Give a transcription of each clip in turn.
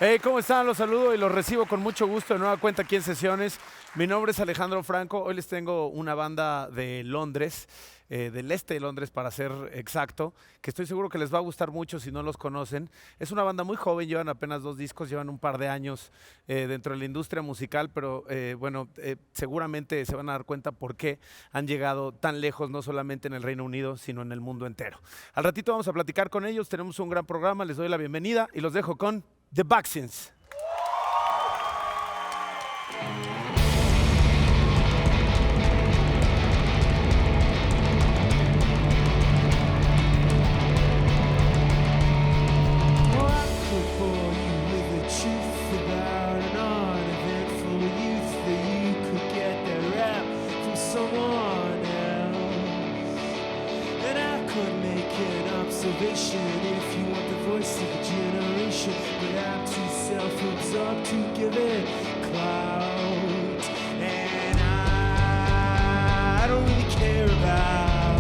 Hey, ¿cómo están? Los saludo y los recibo con mucho gusto de nueva cuenta aquí en Sesiones. Mi nombre es Alejandro Franco. Hoy les tengo una banda de Londres, del este de Londres para ser exacto, que estoy seguro que les va a gustar mucho si no los conocen. Es una banda muy joven, llevan apenas 2 discos, llevan un par de años dentro de la industria musical, pero seguramente se van a dar cuenta por qué han llegado tan lejos, no solamente en el Reino Unido, sino en el mundo entero. Al ratito vamos a platicar con ellos, tenemos un gran programa, les doy la bienvenida y los dejo con The Vaccines. If you want the voice of a generation, but I'm too self-absorbed to give it clout. And I don't really care about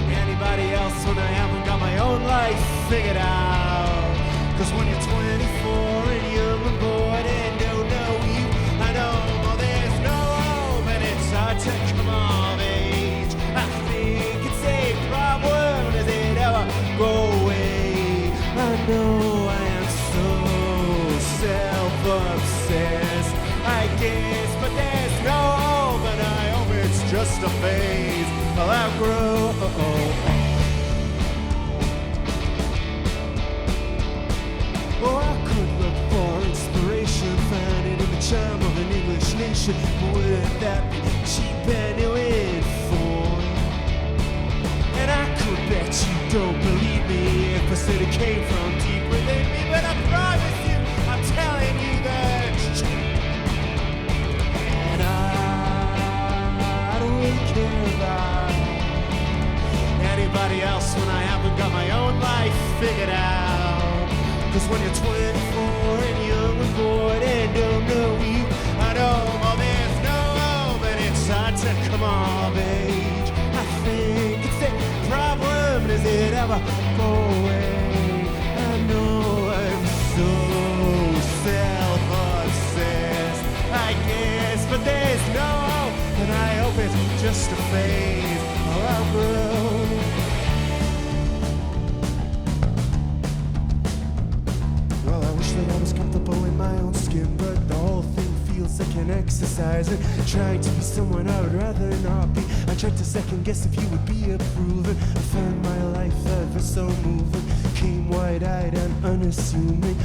anybody else when I haven't got my own life figured out. Cause when you're 24 and young and bored and don't know you, I know well, there's no hope and it's hard to come of age. I think it's a problem, does it ever go away? I know I am so self-obsessed, I guess, but there's no hope and I hope it's just a phase I'll outgrow. Oh, I could look for inspiration, find it in the charm of an English nation, but wouldn't that be cheap and ill-informed? And I could bet you don't believe me if I said it came from deep within me, but I promise you, I'm telling you the truth. And I don't really care about anybody else when I haven't got my own life figured out. Cause when you're 24 and young and bored and don't know you, I know well, there's no hope and it's hard to come of age. I think it's a problem, does it ever go away? I know I'm so self-obsessed, I guess, but there's no hope and I hope it's just a phase I'll outgrow. That I was comfortable in my own skin, but the whole thing feels like an exercise in trying to be someone I would rather not be. I tried to second guess if you would be approving. I found my life ever so moving, came wide-eyed and unassuming.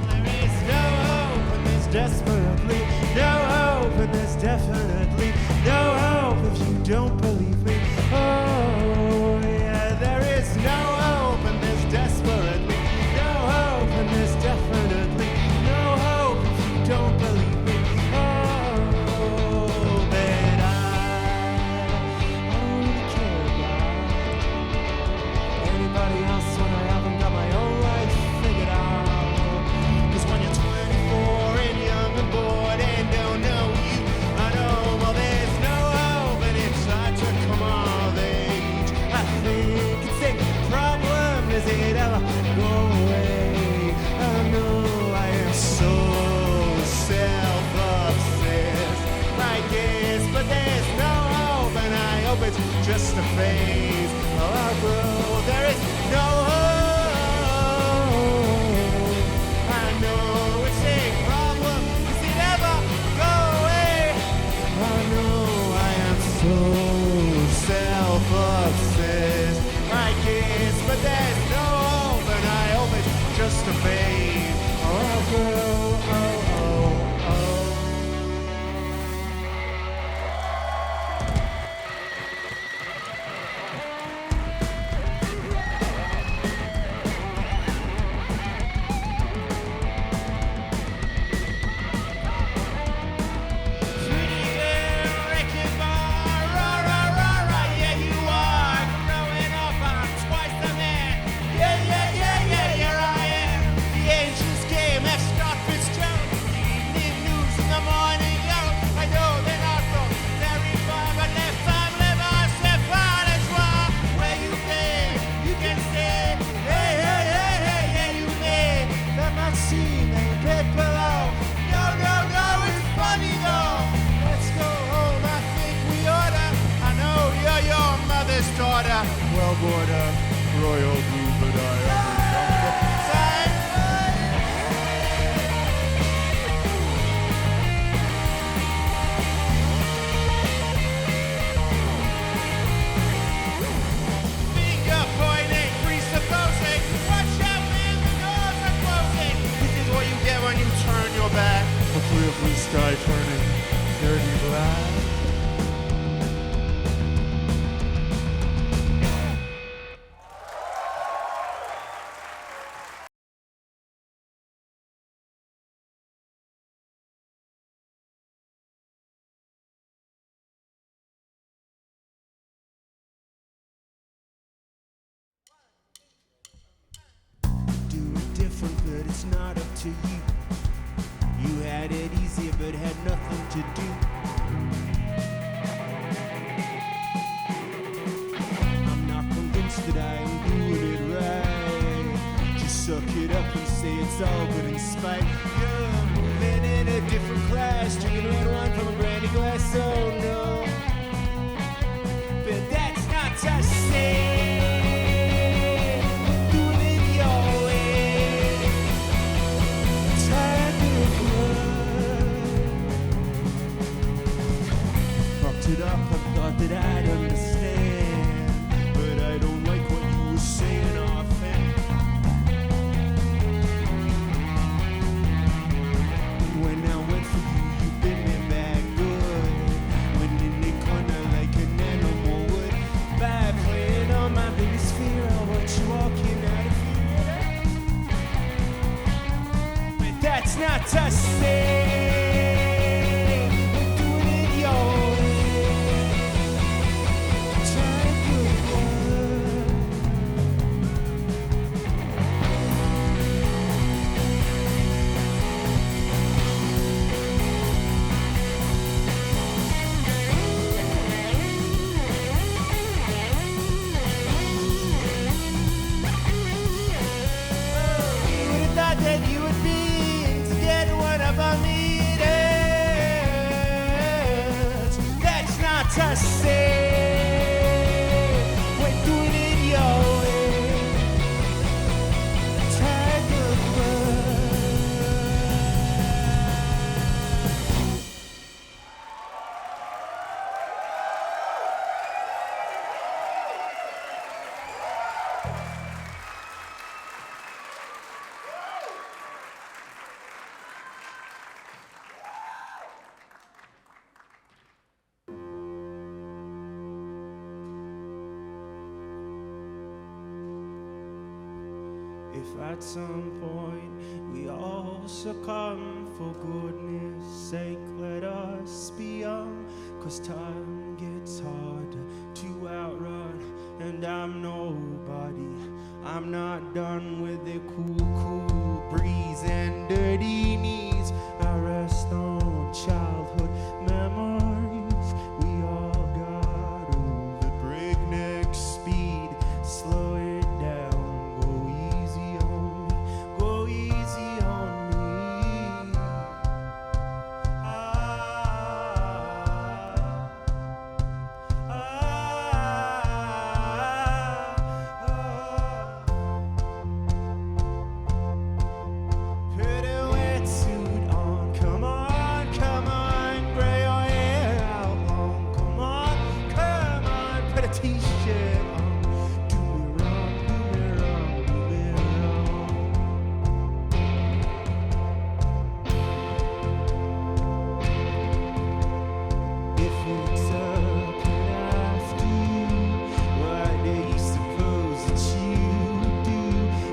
There is no hope and there's desperately no hope and there's definitely no hope if you don't believe me. Oh yeah, there is no hope and there's desperately no hope and there's definitely no hope if you don't believe me. Oh, but I don't really care about anybody else when I haven't got my own life figured out. Cause when you're 24 and young and bored and don't know you, I know well there's no hope and it's hard to come of age. I think it's a problem, does it ever go away? I know I am so self-obsessed, I guess, but there's no hope and I hope it's just a phase I'll outgrow. There is no hope, I know it's a problem, does it ever go away? I know I am so self-obsessed, I guess, but there's no hope and I hope it's just a phase I'll outgrow. not a well-born royal blue, but I finger pointing, presupposing, watch out man, the doors are closing. This is what you get when you turn your back. A clear blue sky turning dirty black. But it's not up to you. You had it easier but had nothing to do. I'm not convinced that I am doing it right. Just suck it up and say it's all good in spite. You're moving in a different class, drinking red wine from a brandy glass. Oh no, but that's not to say. It up, I thought that I'd understand, but I don't like what you were saying offhand. When I went for you, you bit me back good. Went in the corner like an animal would. By playing on my biggest fear, I watched you walking out of here. But that's not to say. That you would be to get one of our meters. That's not to say we're doing it your way. Tiger blood. If at some point we all succumb, for goodness sake let us be young, 'cause time gets harder to outrun, and I'm nobody, I'm not done with the cool breeze and dirty knees. I rest on childhood memories. We all got over breakneck speed. Slow it down, go easy on me, go easy on me. Put a wetsuit on, come on, gray your hair out long, come on, put a t-shirt on. Do me wrong, do me wrong, do me wrong. If it's up after you, what do you suppose that you do?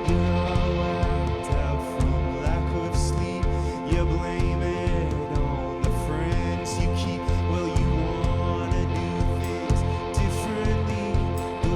You're all wiped out from lack of sleep. You blame it on the friends you keep. Well, you wanna do things differently, the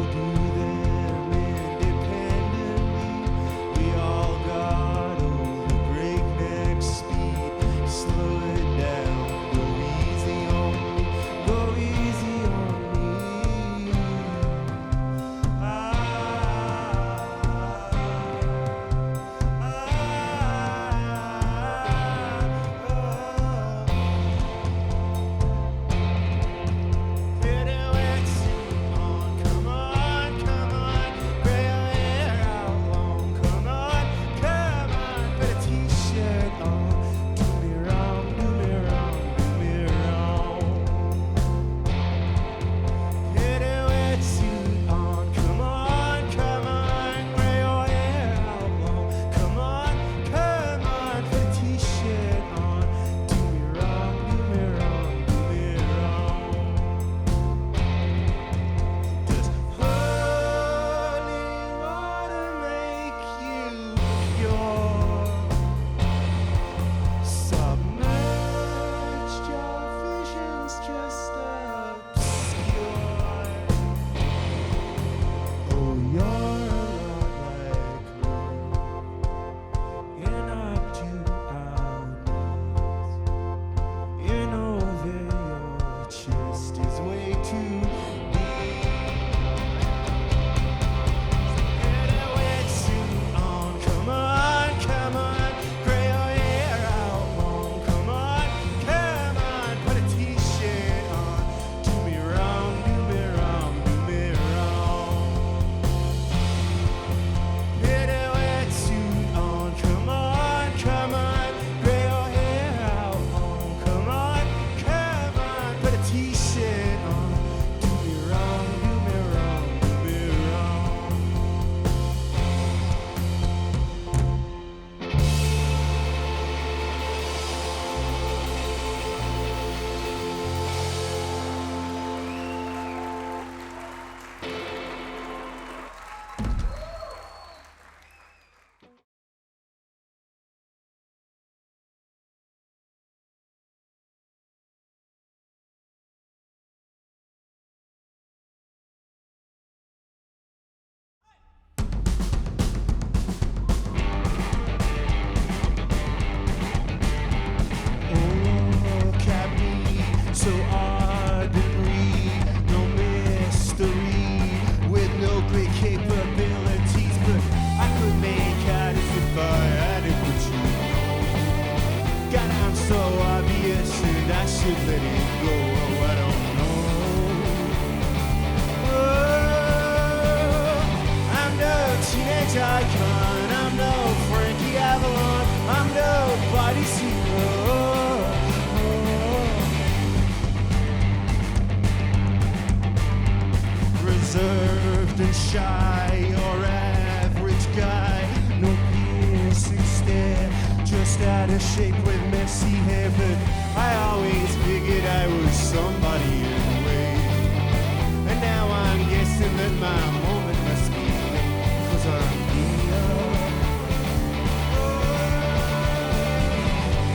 soft and shy or average guy. No piercing stare, just out of shape with messy hair. But I always figured I was somebody anyway. And now I'm guessing that my moment must be late, 'cause I'm here.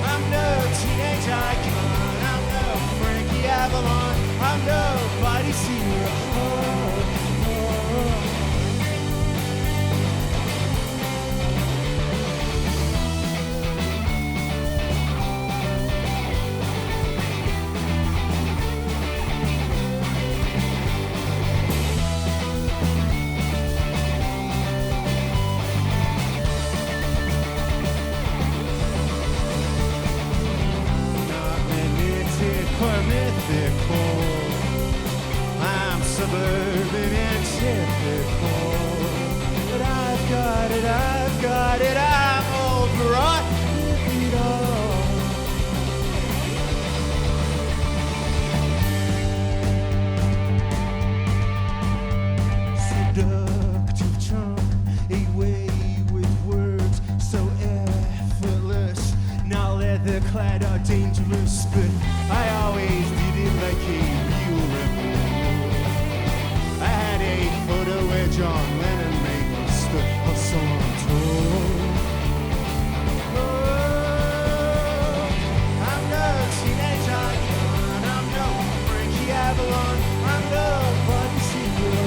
I'm no teenage icon, I'm no Frankie Avalon, I'm nobody senior. Mythical. I'm suburban and typical, but I've got it, I'm overwrought with it all. Seductive charm, a way with words so effortless, not leather clad or dangerous, but I always did it like a real rebel. I had a photo where John Lennon made me stood or so I'm told. Oh, I'm no teenage icon, I'm no Frankie Avalon, I'm nobody senior.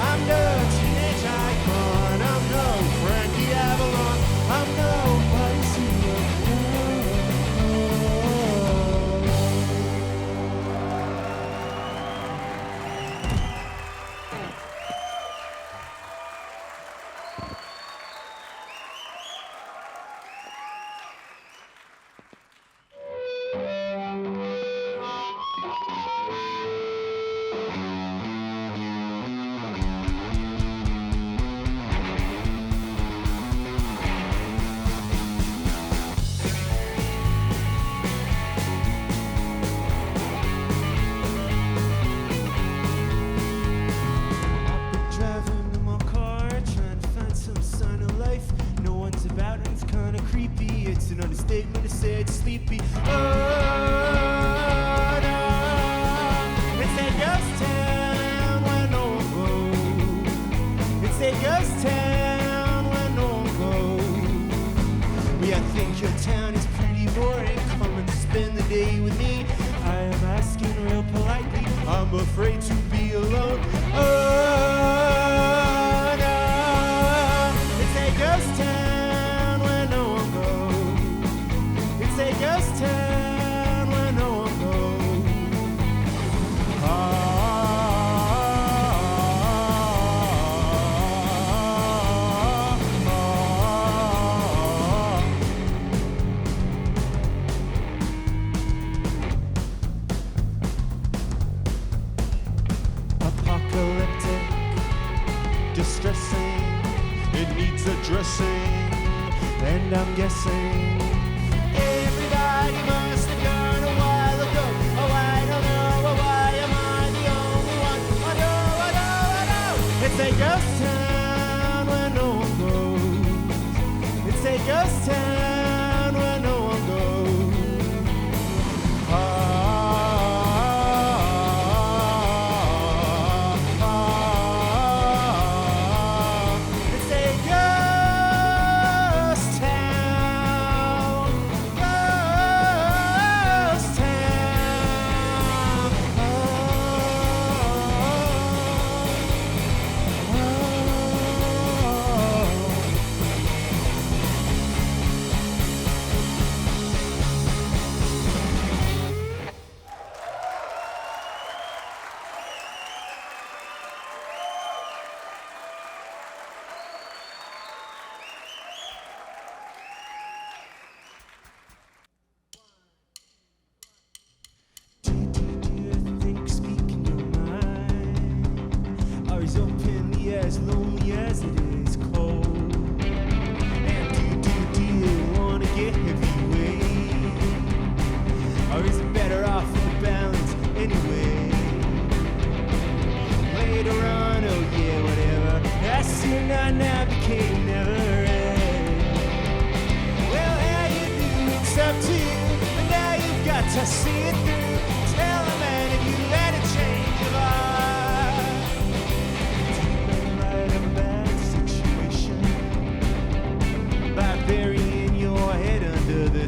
I'm no teenage icon, I'm no Frankie Avalon, I'm nobody senior. Driving in my car, trying to find some sign of life. No one's about and it's kinda creepy. It's an understatement to say it's sleepy. Oh, no. It's a ghost town where no one goes. It's a ghost town where no one goes. Yeah, I think your town is pretty boring. Come and spend the day with me. I am asking real politely. I'm afraid to be alone. Oh, no. It's a ghost town where no one goes. It's a ghost town where no one goes. Apocalyptic, distressing, it needs addressing, and I'm guessing everybody must have gone a while ago. Oh, I don't know, oh, why am I the only one? Oh, no, oh, no, oh, no. It's a ghost town where no one goes. It's a ghost town where no one goes. It's a ghost town, ghost town.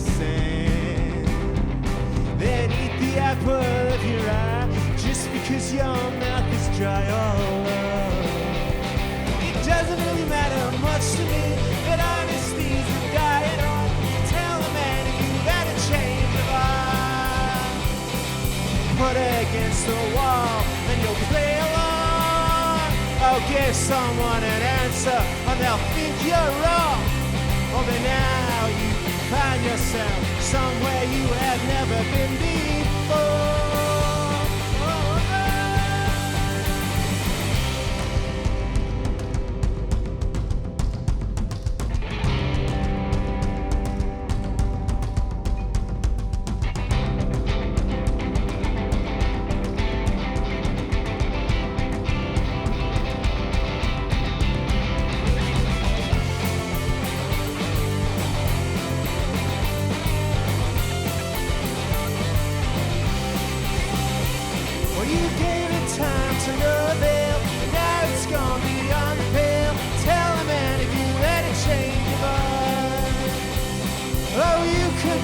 sand. Then eat the apple of your eye, just because your mouth is dry. Oh, it doesn't really matter much to me that honesty's a dying on. Tell a man if you've had a change of heart. Put it against the wall and you'll play along. Oh, give someone an answer or they'll think you're wrong. Well, then now you find yourself somewhere you have never been before.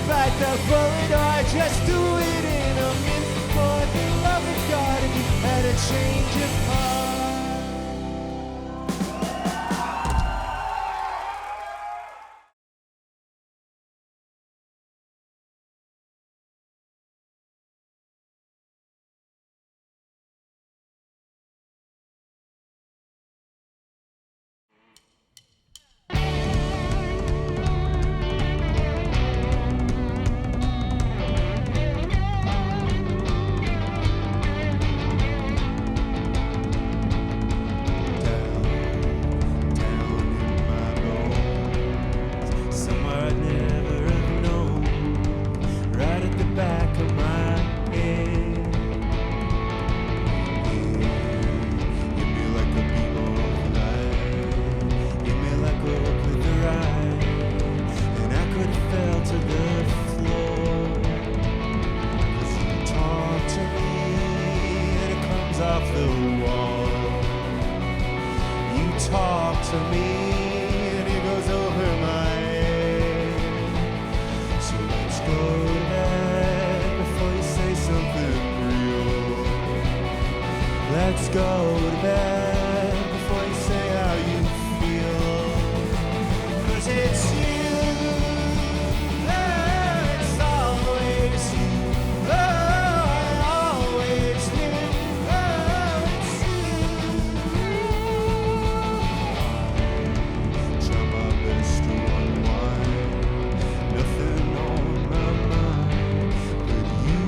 Bite the bullet or just do it in a minute. For the love of God, if you had a change of heart. Let's go to bed before you say how you feel. 'Cause it's you, oh, it's always you, oh, always you, oh, it's you. Try my best to unwind, nothing on my mind but you.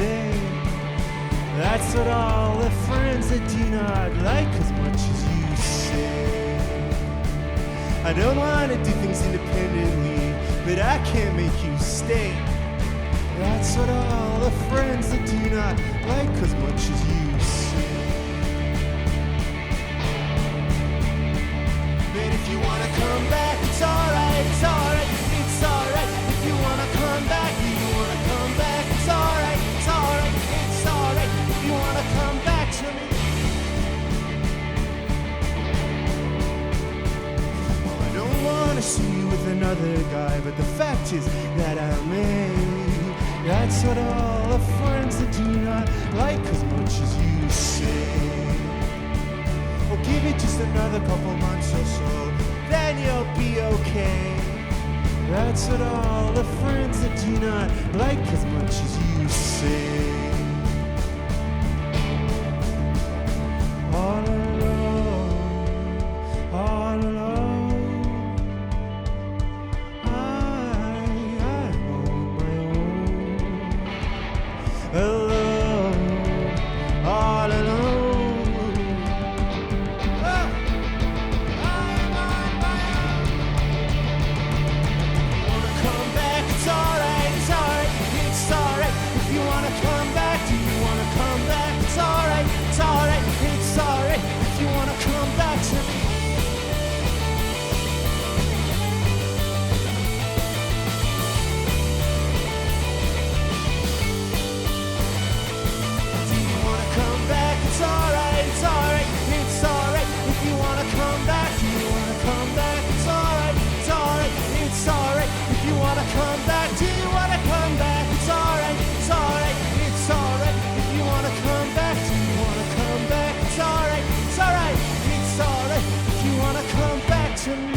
day. That's what all the friends that do not like as much as you say. I don't want to do things independently, but I can't make you stay. That's what all the friends that do not like as much as you say. But if you wanna come back, it's alright, it's alright, it's alright. If you wanna come back, you wanna come back, it's alright, it's alright, it's alright. If you wanna come back to me. Well, I don't wanna see you with another guy, but the fact is that I may. That's what all the friends that do not like as much as you say. Well, give it just another couple months or so, then you'll be okay. That's what all the friends that do not like as much as you say. All alone, all alone, I'm on my own. Alone, all alone. Come back, do you wanna come back? It's alright, it's alright, it's alright. If you wanna come back, do you wanna come back? It's alright, it's alright, it's alright. If you wanna come back to me.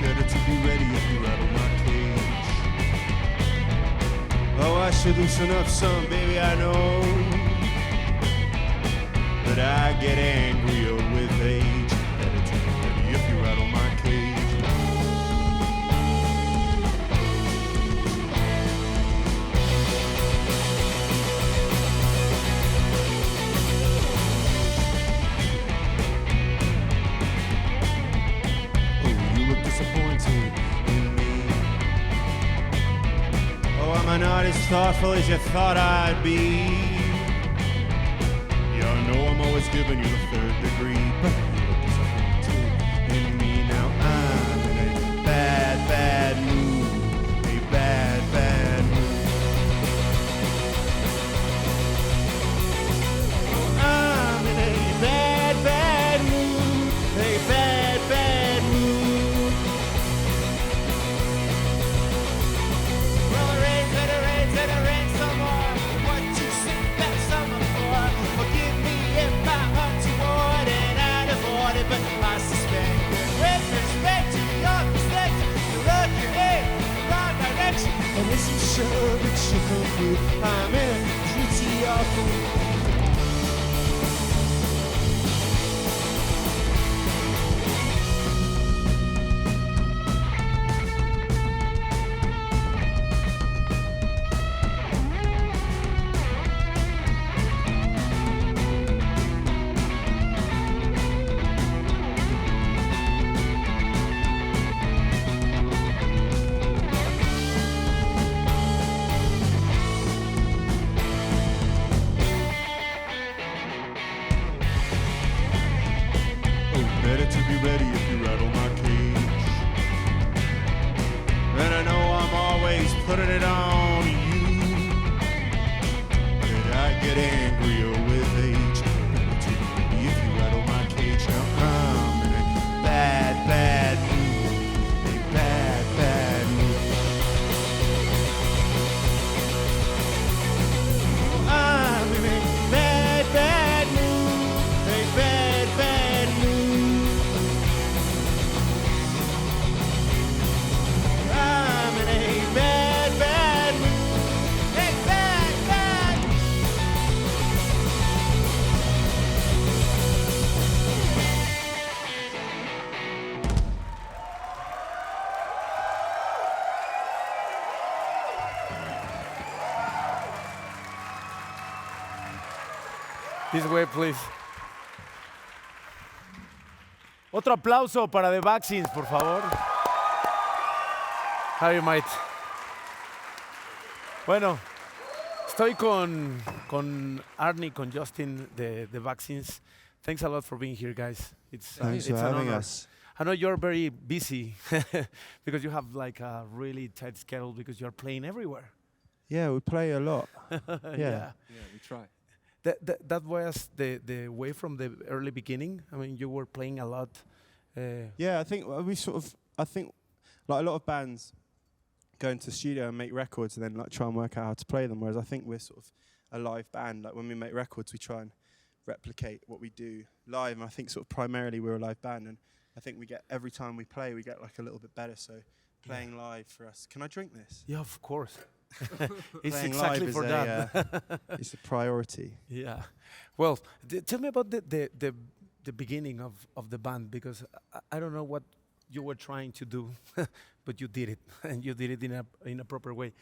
Better to be ready if you rattle my cage. Oh, I should loosen up some, baby, I know. But I get angrier with age. Better to be ready if you rattle my cage. I'm not as thoughtful as you thought I'd be. You know I'm always giving you the third degree, but you look disappointed in me now. I'm in a bad, bad mood, a bad, bad mood. I'm in a bad, bad mood, a bad, bad mood. Well, it rains some more. What you sing that summer for? Forgive me if I untoward and out of order, but I suspect that with respect to your perspective, you're looking in the wrong direction. And isn't sure that you come through. I'm in pretty awful. Better to be ready if you rattle my cage. And I know I'm always putting it on you, but I get angrier with age. Better to be ready if you rattle my cage. Now I'm in a bad, bad mood, a bad, bad mood. This way, please. Otro aplauso para The Vaccines, por favor. How you might. Bueno, estoy con Arnie, con Justin, the Vaccines. Thanks a lot for being here, guys. Thanks it's for an having honor. us. I know you're very busy because you have like a really tight schedule because you're playing everywhere. Yeah, we play a lot. Yeah. Yeah, we try. That was the way from the early beginning. I mean, you were playing a lot. Yeah, I think I think like a lot of bands go into the studio and make records and then like try and work out how to play them. Whereas I think we're sort of a live band. Like when we make records, we try and replicate what we do live. And I think sort of primarily we're a live band. And I think we get every time we play, we get like a little bit better. So playing live for us. Can I drink this? Yeah, of course. It's Playing exactly live for is that. it's a priority. Yeah. Well, tell me about the beginning of the band because I don't know what you were trying to do, but you did it, and you did it in a proper way.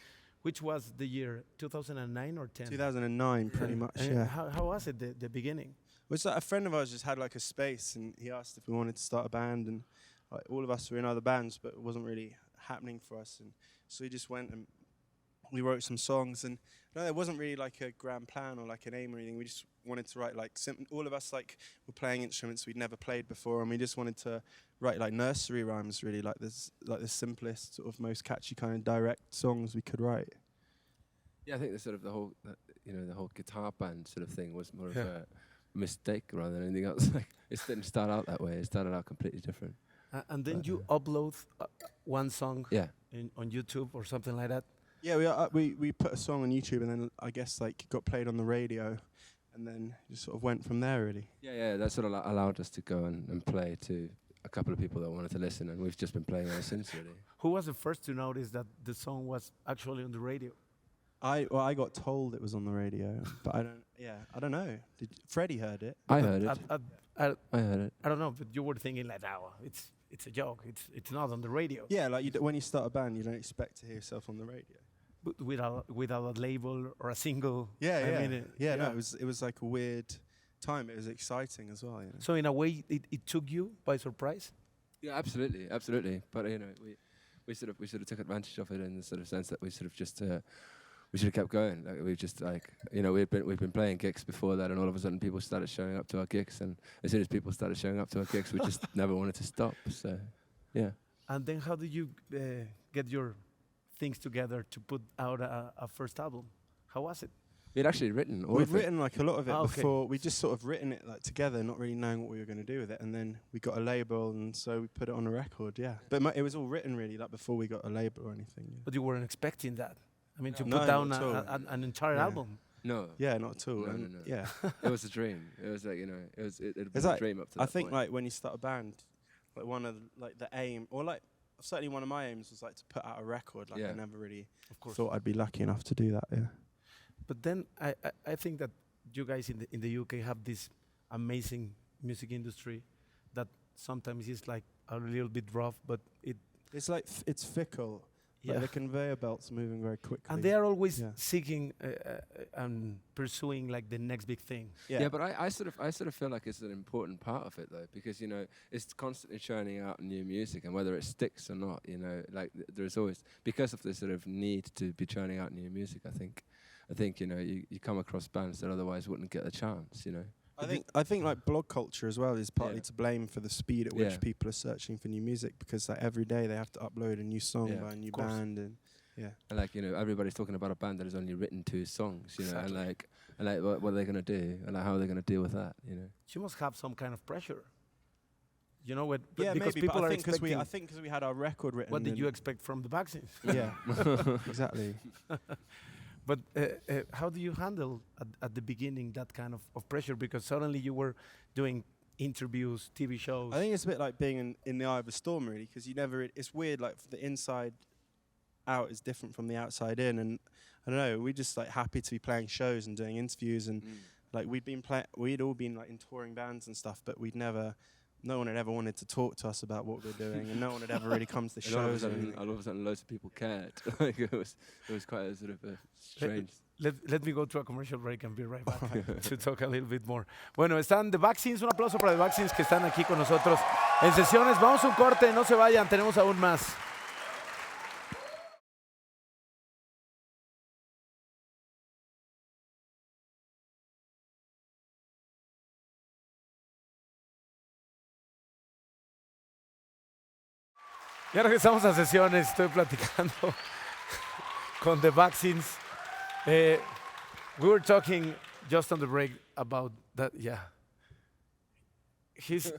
Which was the year 2009 or 10? 2009, pretty much. Yeah. How was it the beginning? Which like a friend of ours just had like a space, and he asked if we wanted to start a band, and like all of us were in other bands, but it wasn't really happening for us, and so we just went and we wrote some songs, and no, there wasn't really like a grand plan or like an aim or anything. We just wanted to write like all of us like were playing instruments we'd never played before, and we just wanted to write like nursery rhymes, really, like the simplest, sort of most catchy kind of direct songs we could write. Yeah, I think the sort of the whole guitar band sort of thing was more of a mistake rather than anything else. Like it didn't start out that way. It started out completely different. And then you upload one song Yeah. on YouTube or something like that. Yeah, we put a song on YouTube, and then I guess like got played on the radio, and then just sort of went from there, really. Yeah, that sort of allowed us to go and play to a couple of people that wanted to listen, and we've just been playing ever since, really. Who was the first to notice that the song was actually on the radio? I got told it was on the radio, but I don't know. Freddie heard it? I heard it. I I heard it. I don't know, but you were thinking like, oh, it's a joke. It's not on the radio. Yeah, like when you start a band, you don't expect to hear yourself on the radio. But without a label or a single. Yeah, I mean, No, it was like a weird time. It was exciting as well. You know? So in a way, it took you by surprise. Yeah, absolutely. But we sort of took advantage of it in the sort of sense that we sort of just we should have kept going. Like we just we've been playing gigs before that, and all of a sudden people started showing up to our gigs, and as soon as people started showing up to our gigs, we just never wanted to stop. So, yeah. And then how did you get your things together to put out a first album? How was it? We'd actually written all We'd of it. written like a lot of it Okay. before. We just sort of written it like together, not really knowing what we were going to do with it, and then we got a label, and so we put it on a record. Yeah, but it was all written really like before we got a label or anything. Yeah. But you weren't expecting that. I mean, to No, put down not at all. an entire Yeah. album. No. Yeah, not at all. No, and no. Yeah, It was a dream. It was like, it was like- a dream up to I that think point. like when you start a band, like one of the aim, or like certainly one of my aims was like to put out a record. Like Yeah. I never really Of course. thought I'd be lucky enough to do that. Yeah. But then I think that you guys in the UK have this amazing music industry that sometimes is like a little bit rough, but It's like it's fickle. Like yeah. the conveyor belt's moving very quickly. And they are always Yeah. seeking and pursuing like the next big thing. Yeah, but I sort of feel like it's an important part of it though, because it's constantly churning out new music, and whether it sticks or not, like there's always, because of the sort of need to be churning out new music. I think you come across bands that otherwise wouldn't get a chance. I think like blog culture as well is partly Yeah. to blame for the speed at which Yeah. people are searching for new music, because like every day they have to upload a new song Yeah, by a new of course. band, and yeah. And like everybody's talking about a band that has only written 2 songs. Exactly. and like what are they gonna do, and like how are they gonna deal with that? You must have some kind of pressure. But Yeah, because maybe. people But are I think expecting. because we had our record written. What did and- you expect from the vaccines? Yeah, exactly. But how do you handle at the beginning that kind of pressure? Because suddenly you were doing interviews, TV shows. I think it's a bit like being in the eye of a storm, really, because you never. It's weird. Like the inside out is different from the outside in, and I don't know. We're just like happy to be playing shows and doing interviews, and like we'd all been like in touring bands and stuff, but we'd never no one had ever wanted to talk to us about what we're doing, and no one had ever really come to the And all of a shows. or sudden, anything. all of a sudden, loads of people cared. Like it was quite a sort of a strange. Let me go to a commercial break and be right back to talk a little bit more. Bueno, están The Vaccines, un aplauso para The Vaccines que están aquí con nosotros en sesiones. Vamos a un corte, no se vayan, tenemos aún más. Ya regresamos a sesiones, estoy platicando con The Vaccines. We were talking just on the break about that. Yeah, he's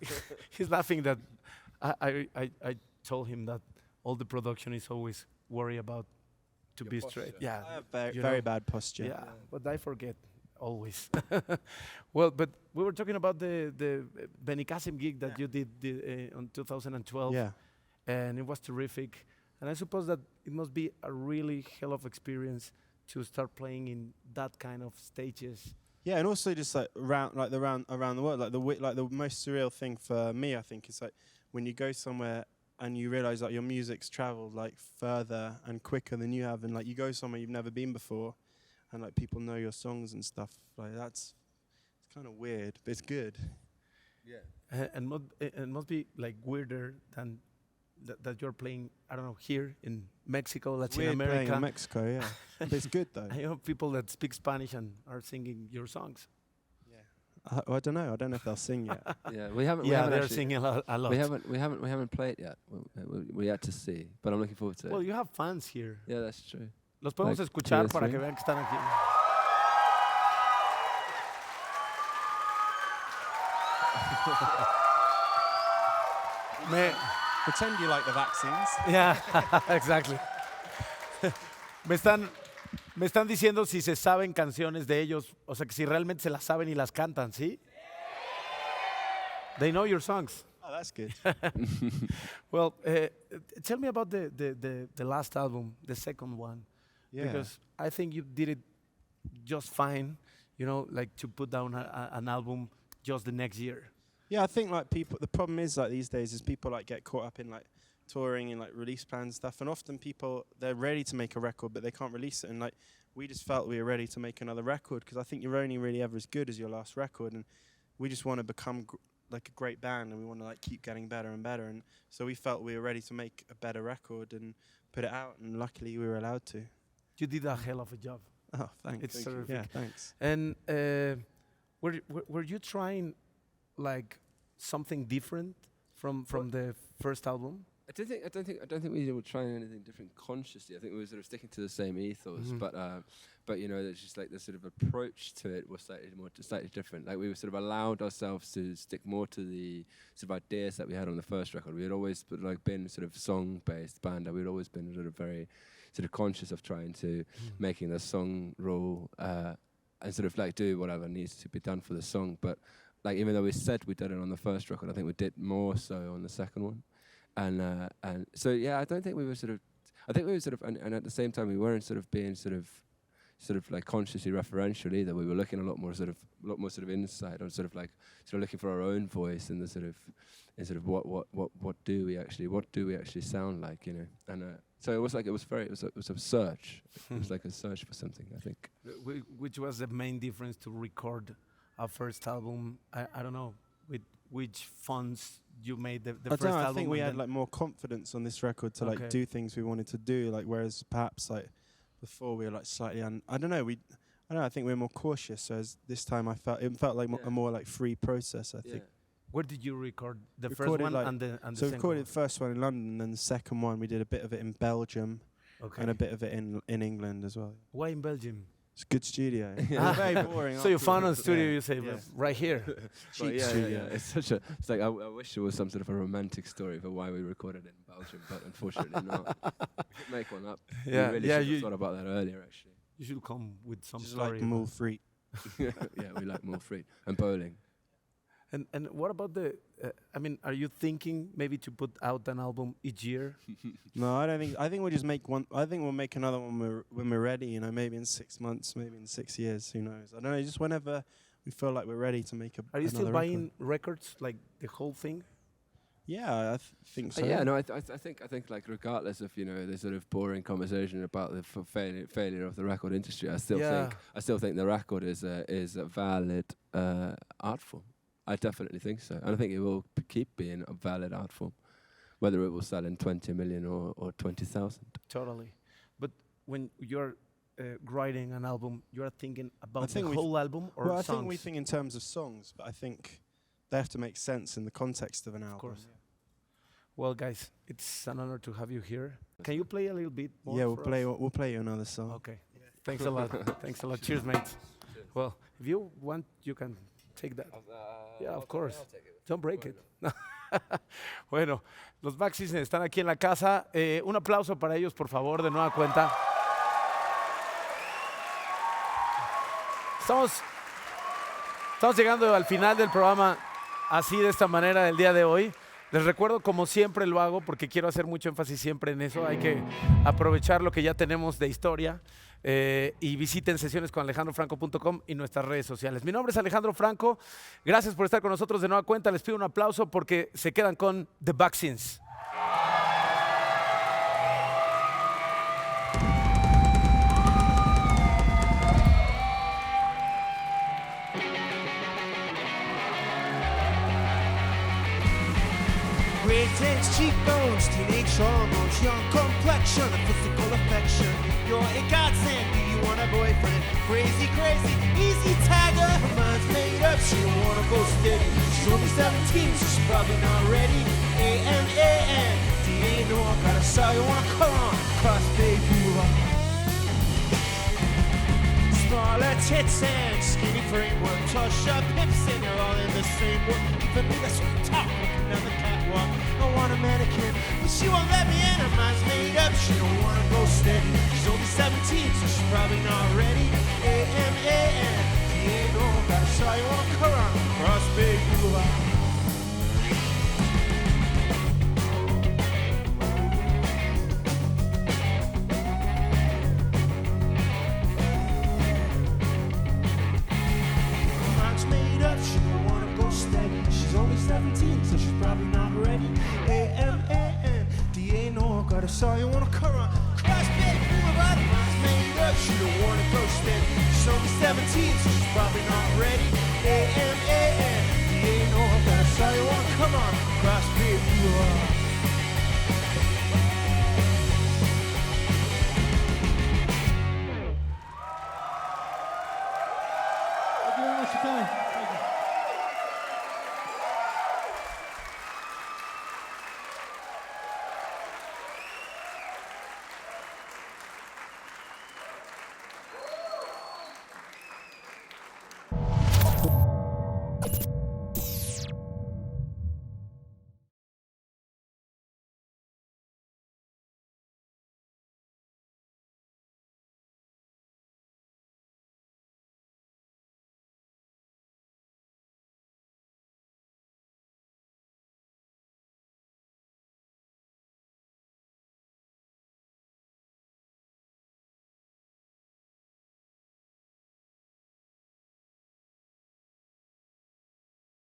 laughing that I told him that all the production is always worry about to be straight. Yeah, I have very, you very know. bad posture. yeah, but I forget always. Well, but we were talking about the Benicassim gig that you did on 2012. Yeah. And it was terrific. And I suppose that it must be a really hell of experience to start playing in that kind of stages. Yeah, and also just like around the world, like the most surreal thing for me, I think, is like when you go somewhere and you realize that your music's traveled like further and quicker than you have, and like you go somewhere you've never been before, and like people know your songs and stuff. Like it's kind of weird, but it's good. Yeah. And it must be like weirder than that you're playing, I don't know, here in Mexico, Latin Weird playing America. in Mexico, yeah, but it's good though. I know people that speak Spanish and are singing your songs. I don't know. I don't know if they'll sing yet. Yeah, we haven't. Yeah, we haven't they're actually, singing a lot. We haven't played yet. We had to see, but I'm looking forward to it. Well, you have fans here. Yeah, that's true. Los podemos Like escuchar 2 or para 3. que vean que están aquí. Pretend you like the vaccines. Yeah, exactly. me están diciendo si se saben canciones de ellos, o sea, que si realmente se las saben y las cantan, ¿sí? They know your songs. Oh, that's good. Well, tell me about the last album, the second one, Yeah. because I think you did it just fine, you know, like to put down an album just the next year. Yeah, I think like people. The problem is like these days is people like get caught up in like touring and like release plans and stuff, and often people they're ready to make a record but they can't release it. And like we just felt we were ready to make another record because I think you're only really ever as good as your last record, and we just want to become like a great band, and we want to like keep getting better and better. And so we felt we were ready to make a better record and put it out, and luckily we were allowed to. You did a hell of a job. Oh, thanks. It's Thank you. terrific. Yeah, thanks. And were you trying like something different from the first album? I don't think we were trying anything different consciously. I think we were sort of sticking to the same ethos, Mhm. but you know, it's just like the sort of approach to it was slightly different. Like we were sort of allowed ourselves to stick more to the sort of ideas that we had on the first record. We had always been sort of song-based band. We'd always been sort of very sort of conscious of trying to making the song rule and sort of like do whatever needs to be done for the song. But like even though we said we did it on the first record, I think we did more so on the second one. And so yeah, I don't think we were sort of. I think we were sort of, and at the same time we weren't sort of being sort of like consciously referential either. We were looking a lot more sort of inside, or sort of looking for our own voice and the sort of what do we actually sound like, you know? And so it was a search. It was like a search for something, I think. Which was the main difference to record a first album? I don't know with which funds you made the I first don't know, album. I think we and had then- like more confidence on this record to Okay. like do things we wanted to do, like whereas perhaps like before we were like slightly I don't know, I think we were more cautious. So as this time it felt like Yeah. a more like free process, I Yeah. think. Where did you record the first Recorded, one like- and the So we second recorded one? the first one in London, and then the second one we did a bit of it in Belgium Okay. and a bit of it in England as well. Why in Belgium? It's a good studio. Ah. Very boring. So you after found all. a studio, Yeah. you say, Yeah. right here. Cheap But yeah, studio. It's like I wish there was some sort of a romantic story for why we recorded it in Belgium, but unfortunately not. We could make one up. Yeah, we really yeah, should have you- thought about that earlier, actually. You should come with some Just story. like Mall Freak. Yeah, we like more free and bowling. And what about the? I mean, are you thinking maybe to put out an album each year? No, I don't think. I think we'll just make one. I think we'll make another one when we're ready. You know, maybe in 6 months, maybe in 6 years. Who knows? I don't know. Just whenever we feel like we're ready to make a. Are you still another buying records like the whole thing? Yeah, I think so. Yeah, no, I think like regardless of the sort of boring conversation about the failure of the record industry, I still think the record is a valid art form. I definitely think so, and I think it will keep being a valid art form, whether it will sell in 20 million or 20,000. Totally. But when you're writing an album, you're thinking about the think whole album or Well, I songs? think we think in terms of songs, but I think they have to make sense in the context of an album. Of course. Well, guys, it's an honor to have you here. Can you play a little bit more? Yeah, for us? we'll play you another song. Okay. Thanks a lot. Thanks a lot. Cheers, mates. Well, if you want, you can take that. Yeah, of course. Don't break it. Bueno, los Maxis están aquí en la casa. Un aplauso para ellos, por favor, de nueva cuenta. Estamos llegando al final del programa así, de esta manera, del día de hoy. Les recuerdo, como siempre lo hago, porque quiero hacer mucho énfasis siempre en eso, hay que aprovechar lo que ya tenemos de historia y visiten sesionesconalejandrofranco.com y nuestras redes sociales. Mi nombre es Alejandro Franco, gracias por estar con nosotros de nueva cuenta, les pido un aplauso porque se quedan con The Vaccines. Great tense cheekbones, teenage hormones, young complexion, and physical affection. You're a godsend, do you want a boyfriend? Crazy, crazy, easy tagger. Her mind's made up, she don't wanna go steady. She's only 17, so she's probably not ready. A-M-A-N, D-A, no, I gotta sell you wanna come on, cross baby. Smaller tits and skinny framework, touch up hips and you're all in the same work. Giving me the sweet talk, looking down the catwalk. I want a mannequin, but she won't let me in. Her mind's made up, she don't wanna go steady. She's only 17, so she's probably not ready. A-M-A-N, Diego, gotta saw you wanna come on, cross Bay Boulevard. She's only 17, so she's probably not ready. A-M-A-N, D-A, no, gotta saw you wanna come on. Cross Bay Boulevard, her mind's made up, she don't wanna go steady. She's only 17, so she's probably not ready. A-M-A-N, D-A, no, gotta saw you wanna come on. Cross Bay Boulevard. Thank you very much for coming.